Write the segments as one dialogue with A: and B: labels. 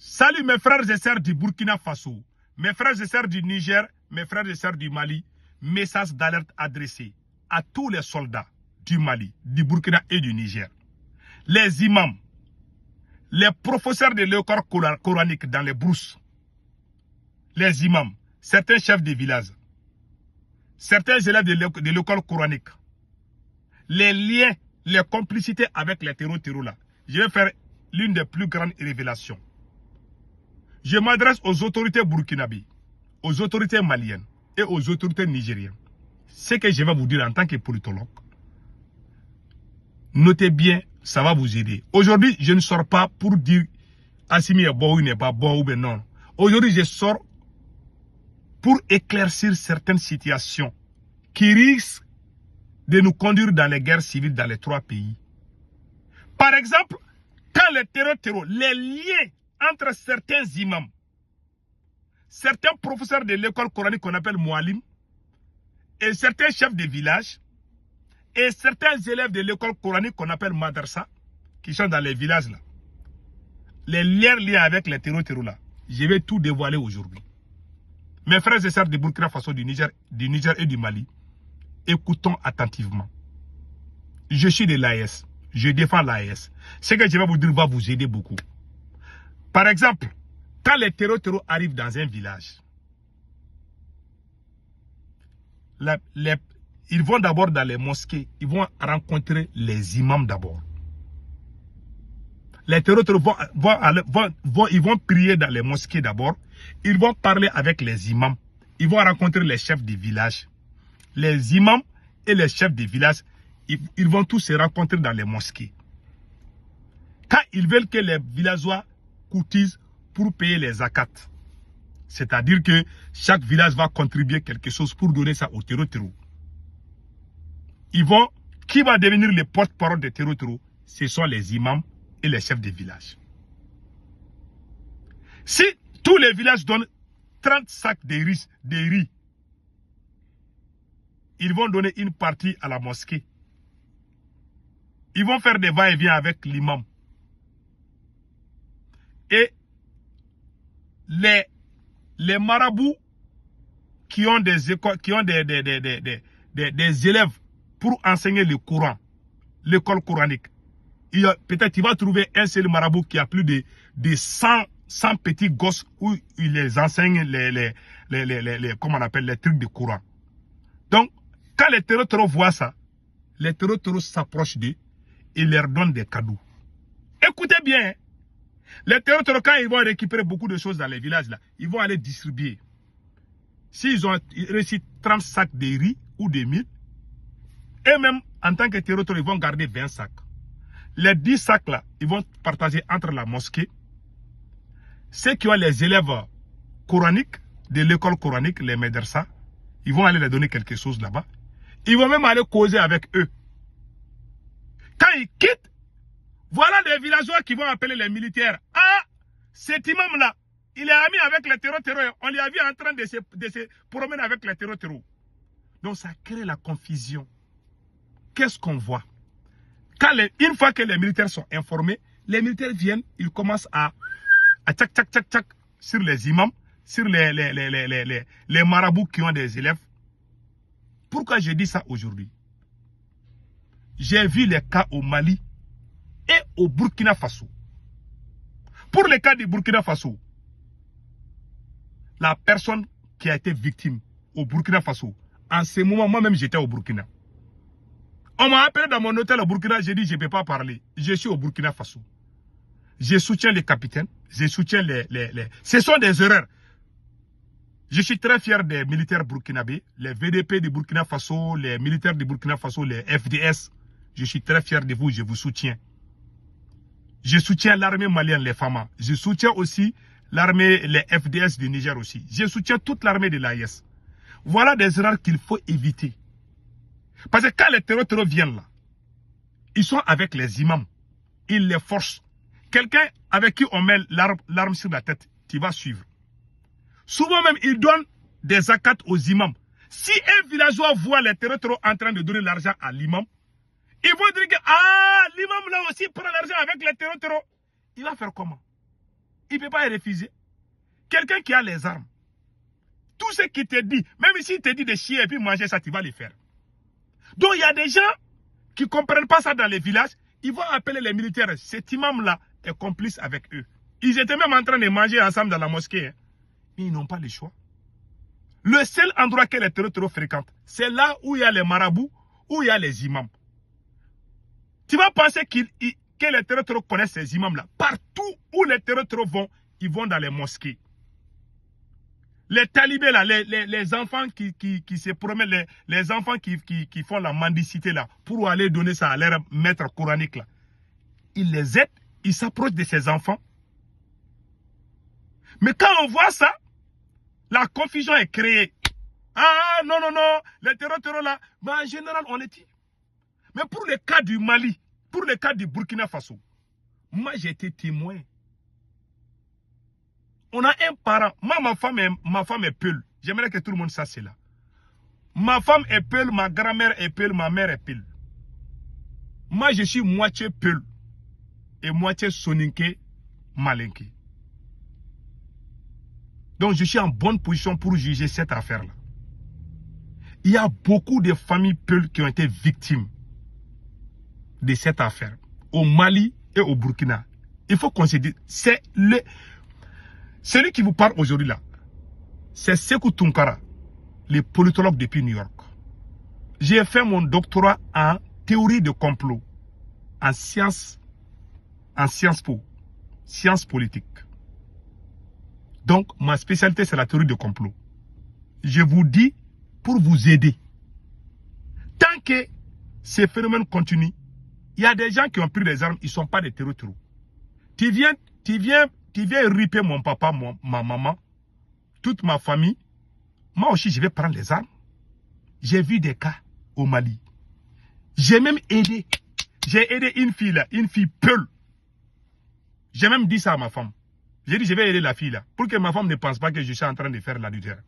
A: Salut mes frères et sœurs du Burkina Faso, mes frères et sœurs du Niger, mes frères et sœurs du Mali. Message d'alerte adressé à tous les soldats du Mali, du Burkina et du Niger. Les imams, les professeurs de l'école coranique dans les brousses, les imams, certains chefs de village, certains élèves de l'école coranique, les liens, les complicités avec les terreaux là. Je vais faire l'une des plus grandes révélations. Je m'adresse aux autorités burkinabées, aux autorités maliennes et aux autorités nigériennes. Ce que je vais vous dire en tant que politologue, notez bien, ça va vous aider. Aujourd'hui, je ne sors pas pour dire Assimi est bon ou n'est pas bon ou bien non. Aujourd'hui, je sors pour éclaircir certaines situations qui risquent de nous conduire dans les guerres civiles dans les 3 pays. Par exemple, quand les terreaux, les liens entre certains imams, certains professeurs de l'école coranique qu'on appelle Moualim, et certains chefs de village, et certains élèves de l'école coranique qu'on appelle Madrasa, qui sont dans les villages là. Les liens liés avec les terreaux là, je vais tout dévoiler aujourd'hui. Mes frères et sœurs du Burkina Faso, du Niger et du Mali, écoutons attentivement. Je suis de l'AES, je défends l'AES. Ce que je vais vous dire va vous aider beaucoup. Par exemple, quand les terreaux arrivent dans un village, ils vont d'abord dans les mosquées, ils vont rencontrer les imams d'abord. Les terreaux ils vont prier dans les mosquées d'abord, ils vont parler avec les imams, ils vont rencontrer les chefs des villages. Les imams et les chefs des villages, ils vont tous se rencontrer dans les mosquées. Quand ils veulent que les villageois cotisent pour payer les zakats, c'est-à-dire que chaque village va contribuer quelque chose pour donner ça aux terreaux. Qui va devenir le porte-parole des terreaux? Ce sont les imams et les chefs des villages. Si tous les villages donnent 30 sacs de riz, ils vont donner une partie à la mosquée. Ils vont faire des va-et-vient avec l'imam. Et les marabouts qui ont des écoles, qui ont des élèves pour enseigner le Coran, l'école coranique. Peut-être il va trouver un seul marabout qui a plus de 100 petits gosses où il les enseigne comment on appelle, les trucs de Coran. Donc, quand les terreaux voient ça, les terreaux s'approchent d'eux et leur donnent des cadeaux. Écoutez bien, hein. Les terreaux, quand ils vont récupérer beaucoup de choses dans les villages, là, ils vont aller distribuer. S'ils ont réussi 30 sacs de riz ou de mil, eux-mêmes, en tant que terreaux, ils vont garder 20 sacs. Les 10 sacs, là, ils vont partager entre la mosquée. Ceux qui ont les élèves coraniques, de l'école coranique, les médersa, ils vont aller leur donner quelque chose là-bas. Ils vont même aller causer avec eux. Quand ils quittent, voilà les villageois qui vont appeler les militaires. Ah, cet imam-là, il est ami avec les terreaux. On lui a vu en train de se promener avec les terreaux. Donc ça crée la confusion. Qu'est-ce qu'on voit? Une fois que les militaires sont informés, les militaires viennent, ils commencent à tchac sur les imams, sur les marabouts qui ont des élèves. Pourquoi je dis ça aujourd'hui? J'ai vu les cas au Mali et au Burkina Faso. Pour le cas du Burkina Faso, la personne qui a été victime au Burkina Faso, en ce moment, moi-même j'étais au Burkina. On m'a appelé dans mon hôtel au Burkina, j'ai dit je ne peux pas parler. Je suis au Burkina Faso. Je soutiens les capitaines, je soutiens Ce sont des erreurs. Je suis très fier des militaires burkinabés, les VDP du Burkina Faso, les militaires du Burkina Faso, les FDS. Je suis très fier de vous, je vous soutiens. Je soutiens l'armée malienne, les FAMA. Je soutiens aussi l'armée, les FDS du Niger aussi. Je soutiens toute l'armée de l'AES. Voilà des erreurs qu'il faut éviter. Parce que quand les terreaux viennent là, ils sont avec les imams. Ils les forcent. Quelqu'un avec qui on met l'arme sur la tête, tu vas suivre. Souvent même, ils donnent des zakats aux imams. Si un villageois voit les terreaux en train de donner l'argent à l'imam, ils vont dire que l'imam là aussi prend l'argent avec les terreaux. Il va faire comment? Il ne peut pas refuser. Quelqu'un qui a les armes, tout ce qu'il te dit, même s'il te dit de chier et puis manger ça, tu vas le faire. Donc il y a des gens qui ne comprennent pas ça dans les villages. Ils vont appeler les militaires. Cet imam-là est complice avec eux. Ils étaient même en train de manger ensemble dans la mosquée. Hein. Mais ils n'ont pas le choix. Le seul endroit que les terroristes fréquentent, c'est là où il y a les marabouts, où il y a les imams. Tu vas penser que les terroristes connaissent ces imams-là. Partout où les terroristes vont, ils vont dans les mosquées. Les talibés là, les enfants qui se promènent, les enfants qui font la mendicité là, pour aller donner ça à leur maître coranique là, ils les aident, ils s'approchent de ces enfants. Mais quand on voit ça, la confusion est créée. Ah non, non, non, les terroristes là, mais en général on les tue. Mais pour le cas du Mali, pour le cas du Burkina Faso, moi j'ai été témoin. On a un parent. Moi, ma femme est Peul. J'aimerais que tout le monde sache cela. Ma femme est Peul, ma grand-mère est Peul, ma mère est Peul. Moi, je suis moitié Peul et moitié Soninké, Malinké. Donc, je suis en bonne position pour juger cette affaire-là. Il y a beaucoup de familles Peul qui ont été victimes de cette affaire. Au Mali et au Burkina. Il faut qu'on se dise, c'est celui qui vous parle aujourd'hui là, c'est Sekou Tunkara, le politologue depuis New York. J'ai fait mon doctorat en théorie de complot, en sciences po, sciences politiques. Donc, ma spécialité, c'est la théorie de complot. Je vous dis pour vous aider. Tant que ces phénomènes continuent, il y a des gens qui ont pris des armes, ils ne sont pas des terroristes. Tu viens riper mon papa, ma maman, toute ma famille. Moi aussi, je vais prendre les armes. J'ai vu des cas au Mali. J'ai même aidé. J'ai aidé une fille là, une fille Peul. J'ai même dit ça à ma femme. J'ai dit, je vais aider la fille là. Pour que ma femme ne pense pas que je suis en train de faire l'adultère.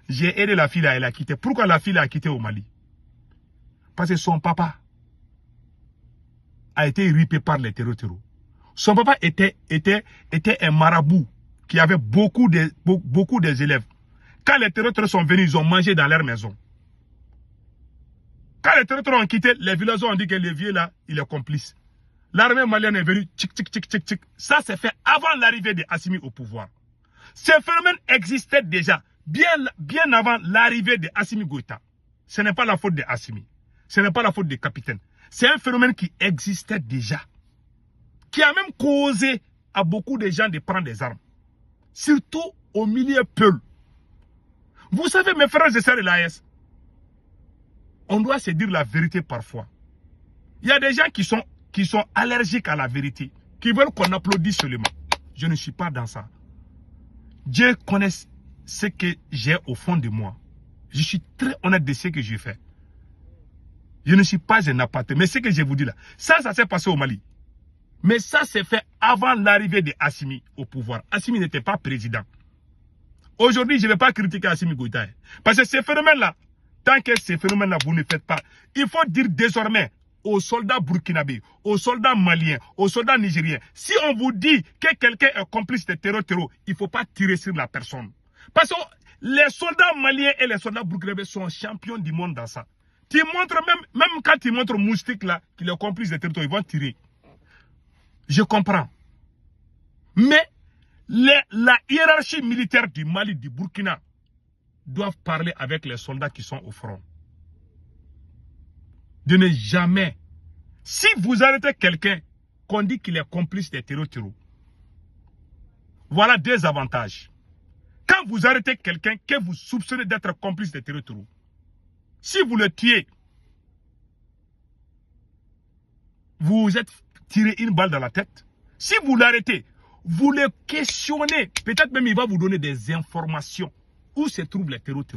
A: J'ai aidé la fille là, elle a quitté. Pourquoi la fille là a quitté au Mali? Parce que son papa a été ripé par les terroristes. Son papa était un marabout qui avait beaucoup des élèves. Quand les terroristes sont venus, ils ont mangé dans leur maison. Quand les terroristes ont quitté, les villageois ont dit que le vieux là, il est complice. L'armée malienne est venue, tchic, tchic, tchic, tchic, tchic. Ça s'est fait avant l'arrivée de Assimi au pouvoir. Ce phénomène existait déjà, bien avant l'arrivée de Assimi Goïta. Ce n'est pas la faute de Assimi. Ce n'est pas la faute des capitaines. C'est un phénomène qui existait déjà. Qui a même causé à beaucoup de gens de prendre des armes. Surtout au milieu Peul. Vous savez, mes frères et sœurs de l'AS, on doit se dire la vérité parfois. Il y a des gens qui sont allergiques à la vérité, qui veulent qu'on applaudisse seulement. Je ne suis pas dans ça. Dieu connaît ce que j'ai au fond de moi. Je suis très honnête de ce que j'ai fait. Je ne suis pas un aparté. Mais ce que je vous dis là, ça s'est passé au Mali. Mais ça s'est fait avant l'arrivée de Assimi au pouvoir. Assimi n'était pas président. Aujourd'hui, je ne vais pas critiquer Assimi Goïta. Parce que ces phénomènes-là, tant que ces phénomènes-là, vous ne faites pas, il faut dire désormais aux soldats burkinabés, aux soldats maliens, aux soldats nigériens, si on vous dit que quelqu'un est complice de terror, il ne faut pas tirer sur la personne. Parce que les soldats maliens et les soldats burkinabés sont champions du monde dans ça. Tu montres même quand tu montres Moustique là, qu'il est complice de terror, ils vont tirer. Je comprends. Mais la hiérarchie militaire du Mali, du Burkina, doivent parler avec les soldats qui sont au front. De ne jamais. Si vous arrêtez quelqu'un qu'on dit qu'il est complice des terroristes, voilà deux avantages. Quand vous arrêtez quelqu'un que vous soupçonnez d'être complice des terroristes, si vous le tuez, vous êtes tiré une balle dans la tête. Si vous l'arrêtez, vous le questionnez. Peut-être même il va vous donner des informations. Où se trouvent les terroristes.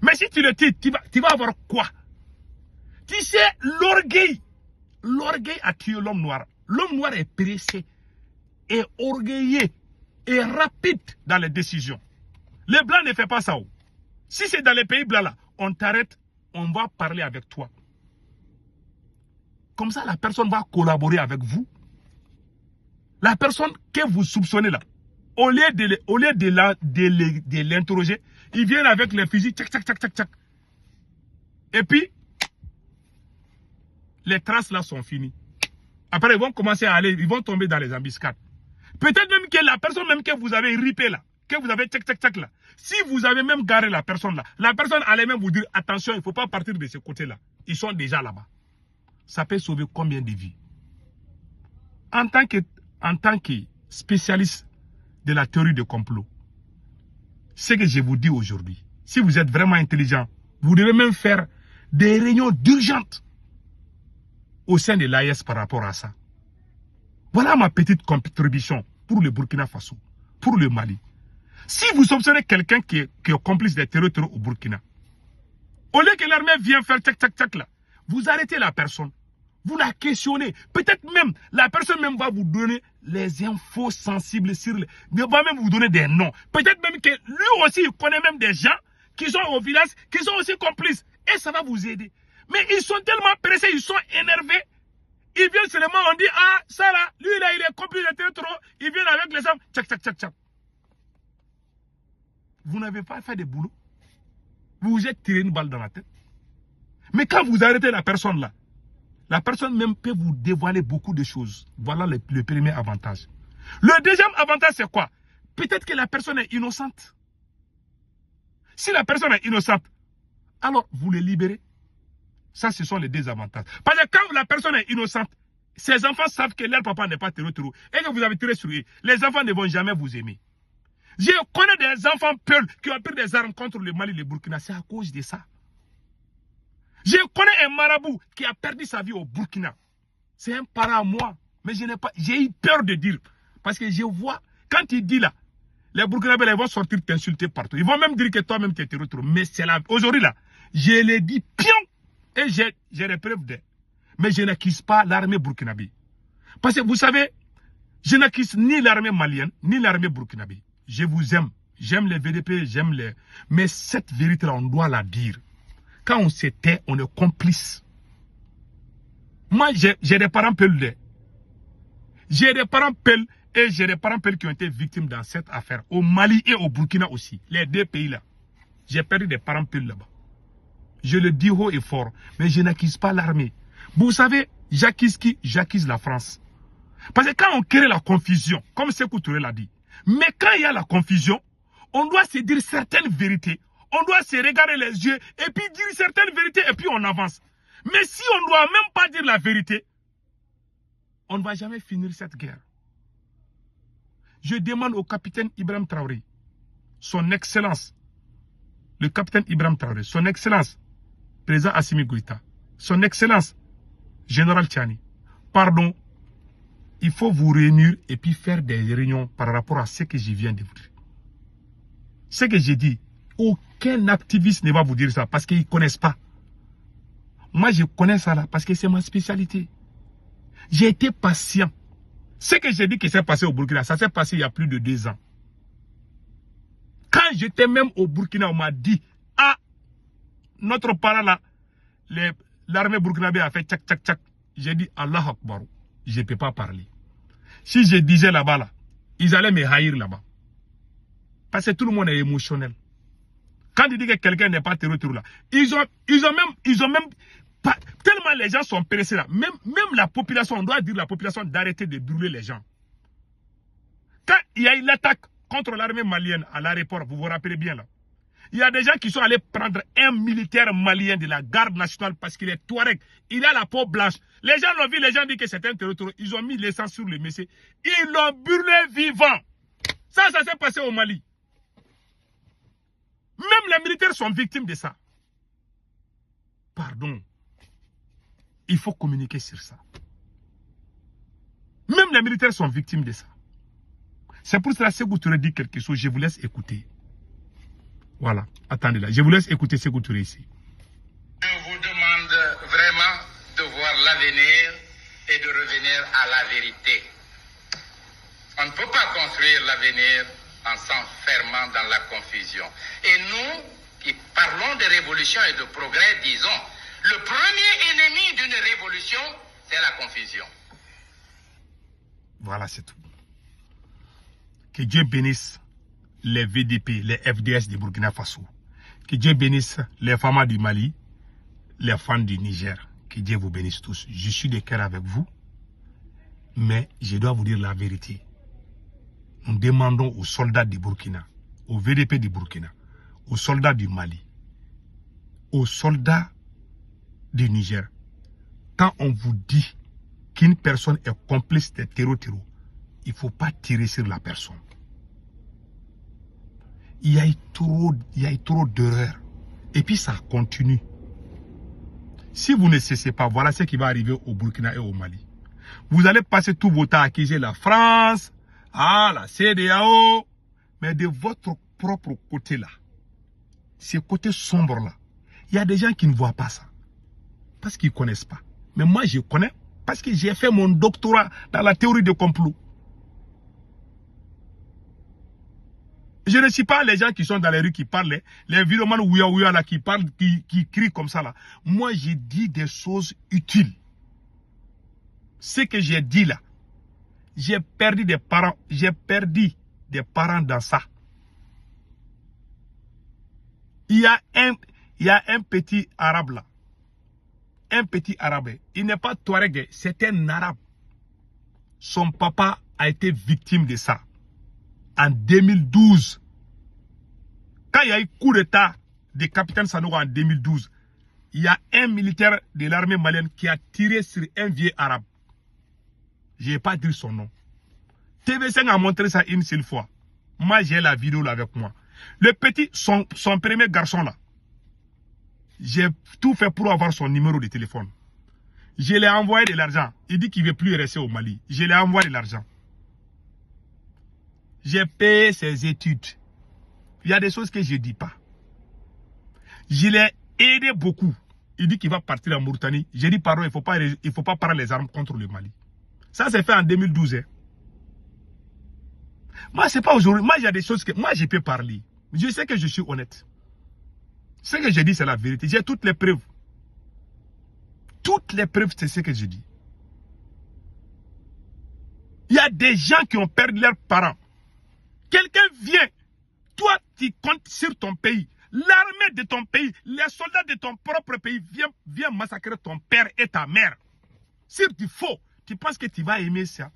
A: Mais si tu le tues, tu vas avoir quoi? Tu sais, l'orgueil. L'orgueil a tué l'homme noir. L'homme noir est pressé, est orgueilleux, est rapide dans les décisions. Les blancs ne font pas ça. Si c'est dans les pays blancs là, on t'arrête, on va parler avec toi. Comme ça, la personne va collaborer avec vous. La personne que vous soupçonnez là, Au lieu de l'interroger, ils viennent avec les fusils, tchac, tchac, tchac, tchac, tchac. Et puis, les traces là sont finies. Après, ils vont commencer à aller, ils vont tomber dans les embuscades. Peut-être même que la personne même que vous avez ripé là, que vous avez tchac, tchac, tchac là, si vous avez même garé la personne là, la personne allait même vous dire, attention, il ne faut pas partir de ce côté-là. Ils sont déjà là-bas. Ça peut sauver combien de vies? En tant que spécialiste de la théorie de complot, ce que je vous dis aujourd'hui, si vous êtes vraiment intelligent, vous devez même faire des réunions d'urgence au sein de l'AES par rapport à ça. Voilà ma petite contribution pour le Burkina Faso, pour le Mali. Si vous soupçonnez quelqu'un qui est complice des terroristes au Burkina, au lieu que l'armée vienne faire tchac tchac tchac là, vous arrêtez la personne, vous la questionnez. Peut-être même, la personne même va vous donner les infos sensibles sur les... Il va même vous donner des noms. Peut-être même que lui aussi, il connaît même des gens qui sont au village, qui sont aussi complices. Et ça va vous aider. Mais ils sont tellement pressés, ils sont énervés. Ils viennent seulement, on dit, ah, ça là, lui là, il est complice de terroristes. Ils viennent avec les armes, tchac tchac tchac tchac. Vous n'avez pas fait de boulot. Vous vous êtes tiré une balle dans la tête. Mais quand vous arrêtez la personne là, la personne même peut vous dévoiler beaucoup de choses. Voilà le premier avantage. Le deuxième avantage, c'est quoi? Peut-être que la personne est innocente. Si la personne est innocente, alors vous le libérez. Ça, ce sont les deux avantages. Parce que quand la personne est innocente, ses enfants savent que leur papa n'est pas terroriste et que vous avez tiré sur eux. Les enfants ne vont jamais vous aimer. Je connais des enfants peuls qui ont pris des armes contre le Mali et le Burkina. C'est à cause de ça. Je connais un marabout qui a perdu sa vie au Burkina. C'est un parent à moi. Mais je n'ai pas, j'ai eu peur de dire. Parce que je vois, quand il dit là, les Burkinabés ils vont sortir t'insulter partout. Ils vont même dire que toi-même tu es terroriste. Mais c'est là, aujourd'hui là, je l'ai dit pion. Et j'ai des preuves d'eux. Mais je n'accuse pas l'armée burkinabé. Parce que vous savez, je n'accuse ni l'armée malienne, ni l'armée burkinabé. Je vous aime. J'aime les VDP, j'aime les... Mais cette vérité-là, on doit la dire. Quand on se tait, on est complice. Moi, j'ai des parents peuls. J'ai des parents peuls et j'ai des parents peuls qui ont été victimes dans cette affaire. Au Mali et au Burkina aussi. Les deux pays-là. J'ai perdu des parents peuls là-bas. Je le dis haut et fort. Mais je n'accuse pas l'armée. Vous savez, j'accuse qui? J'accuse la France. Parce que quand on crée la confusion, comme Sékou Touré l'a dit, mais quand il y a la confusion, on doit se dire certaines vérités. On doit se regarder les yeux et puis dire certaines vérités et puis on avance. Mais si on ne doit même pas dire la vérité, on ne va jamais finir cette guerre. Je demande au capitaine Ibrahim Traoré, son excellence, le capitaine Ibrahim Traoré, son excellence, président Assimi Goïta, son excellence, général Tchani, pardon, il faut vous réunir et puis faire des réunions par rapport à ce que je viens de vous dire. Ce que j'ai dit, aucun activiste ne va vous dire ça parce qu'ils ne connaissent pas. Moi, je connais ça là parce que c'est ma spécialité. J'ai été patient. Ce que j'ai dit que s'est passé au Burkina, ça s'est passé il y a plus de 2 ans. Quand j'étais même au Burkina, on m'a dit, ah, notre parent là, l'armée burkinabé a fait tchac tchac tchac. J'ai dit, Allah Akbar, je ne peux pas parler. Si je disais là-bas, là, ils allaient me haïr là-bas. Parce que tout le monde est émotionnel. Quand ils disent que quelqu'un n'est pas terroriste là, ils ont même pas, tellement les gens sont pressés là. Même la population, on doit dire la population d'arrêter de brûler les gens. Quand il y a eu l'attaque contre l'armée malienne à l'aéroport, vous vous rappelez bien là. Il y a des gens qui sont allés prendre un militaire malien de la garde nationale parce qu'il est Touareg. Il a la peau blanche. Les gens l'ont vu, les gens disent que c'est un terroriste. Ils ont mis l'essence sur le monsieur. Ils l'ont brûlé vivant. Ça s'est passé au Mali. Même les militaires sont victimes de ça. Pardon. Il faut communiquer sur ça. Même les militaires sont victimes de ça. C'est pour cela que vous Touré dit quelque chose. Je vous laisse écouter. Voilà. Attendez là. Je vous laisse écouter Sékou Touré ici.
B: Je vous demande vraiment de voir l'avenir et de revenir à la vérité. On ne peut pas construire l'avenir en s'enfermant dans la confusion. Et nous, qui parlons de révolution et de progrès, disons, le premier ennemi d'une révolution, c'est la confusion.
A: Voilà, c'est tout. Que Dieu bénisse les VDP, les FDS du Burkina Faso. Que Dieu bénisse les femmes du Mali, les femmes du Niger. Que Dieu vous bénisse tous. Je suis de cœur avec vous, mais je dois vous dire la vérité. Nous demandons aux soldats du Burkina, aux VDP du Burkina, aux soldats du Mali, aux soldats du Niger, quand on vous dit qu'une personne est complice de terreau, il ne faut pas tirer sur la personne. Il y a eu trop d'erreurs. Et puis ça continue. Si vous ne cessez pas, voilà ce qui va arriver au Burkina et au Mali. Vous allez passer tout votre temps à accuser la France, la CEDEAO, mais de votre propre côté-là, ce côté sombre-là, il y a des gens qui ne voient pas ça. Parce qu'ils ne connaissent pas. Mais moi, je connais parce que j'ai fait mon doctorat dans la théorie de complot. Je ne suis pas les gens qui sont dans les rues qui parlent, les viromanes ouya là qui parlent, qui crient comme ça là. Moi, j'ai dit des choses utiles. Ce que j'ai dit là, j'ai perdu des parents dans ça. Il y a un petit arabe là. Un petit arabe. Il n'est pas Touareg, c'est un arabe. Son papa a été victime de ça. En 2012. Quand il y a eu coup d'état de capitaine Sanogo en 2012, il y a un militaire de l'armée malienne qui a tiré sur un vieux arabe. Je n'ai pas dit son nom. TV5 a montré ça une seule fois. Moi, j'ai la vidéo là avec moi. Le petit, son premier garçon là, j'ai tout fait pour avoir son numéro de téléphone. Je lui ai envoyé de l'argent. Il dit qu'il ne veut plus rester au Mali. Je lui ai envoyé de l'argent. J'ai payé ses études. Il y a des choses que je ne dis pas. Je l'ai aidé beaucoup. Il dit qu'il va partir en Mauritanie. J'ai dit, pardon, il ne faut pas prendre les armes contre le Mali. Ça, c'est fait en 2012. Hein. Moi, ce n'est pas aujourd'hui. Moi, il y a des choses que moi, je peux parler. Je sais que je suis honnête. Ce que je dis, c'est la vérité. J'ai toutes les preuves. Toutes les preuves, c'est ce que je dis. Il y a des gens qui ont perdu leurs parents. Quelqu'un vient. Toi, tu comptes sur ton pays. L'armée de ton pays, les soldats de ton propre pays viennent massacrer ton père et ta mère. Si tu faux, tu penses que tu vas aimer ça.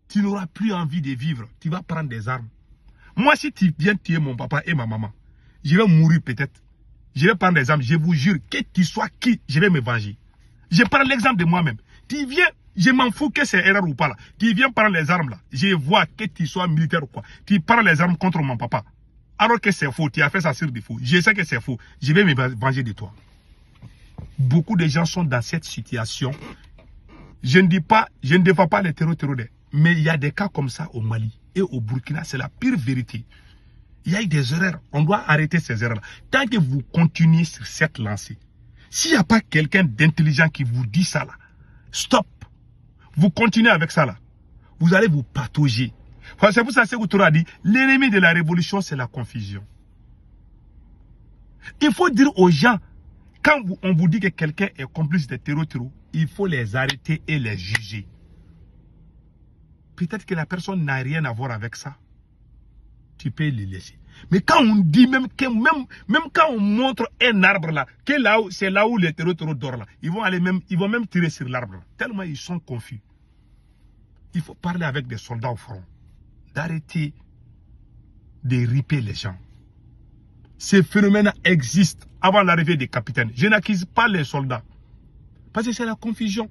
A: Tu n'auras plus envie de vivre. Tu vas prendre des armes. Moi, si tu viens tuer mon papa et ma maman, je vais mourir peut-être. Je vais prendre des armes. Je vous jure, que tu sois qui, je vais me venger. Je prends l'exemple de moi-même. Tu viens, je m'en fous que c'est erreur ou pas là. Tu viens prendre les armes là. Je vois que tu sois militaire ou quoi. Tu prends les armes contre mon papa. Alors que c'est faux. Tu as fait ça sur des faux. Je sais que c'est faux. Je vais me venger de toi. Beaucoup de gens sont dans cette situation. Je ne défends pas les terroristes. Mais il y a des cas comme ça au Mali et au Burkina. C'est la pire vérité. Il y a eu des erreurs. On doit arrêter ces erreurs-là. Tant que vous continuez sur cette lancée, s'il n'y a pas quelqu'un d'intelligent qui vous dit ça là, stop. Vous continuez avec ça là. Vous allez vous patauger. C'est pour ça que Ouattara a dit, l'ennemi de la révolution, c'est la confusion. Il faut dire aux gens, quand on vous dit que quelqu'un est complice de terroristes, il faut les arrêter et les juger. Peut-être que la personne n'a rien à voir avec ça. Tu peux les laisser. Mais quand on dit, même quand on montre un arbre là, que c'est là où les terroristes dorment là, ils vont même tirer sur l'arbre. Tellement ils sont confus. Il faut parler avec des soldats au front. D'arrêter de riper les gens. Ces phénomènes existent avant l'arrivée des capitaines. Je n'accuse pas les soldats. Parce que c'est la confusion.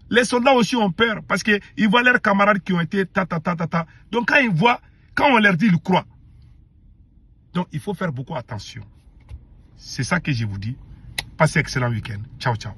A: Les soldats aussi ont peur parce qu'ils voient leurs camarades qui ont été ta. Donc quand on leur dit, ils croient. Donc il faut faire beaucoup attention. C'est ça que je vous dis. Passez un excellent week-end. Ciao, ciao.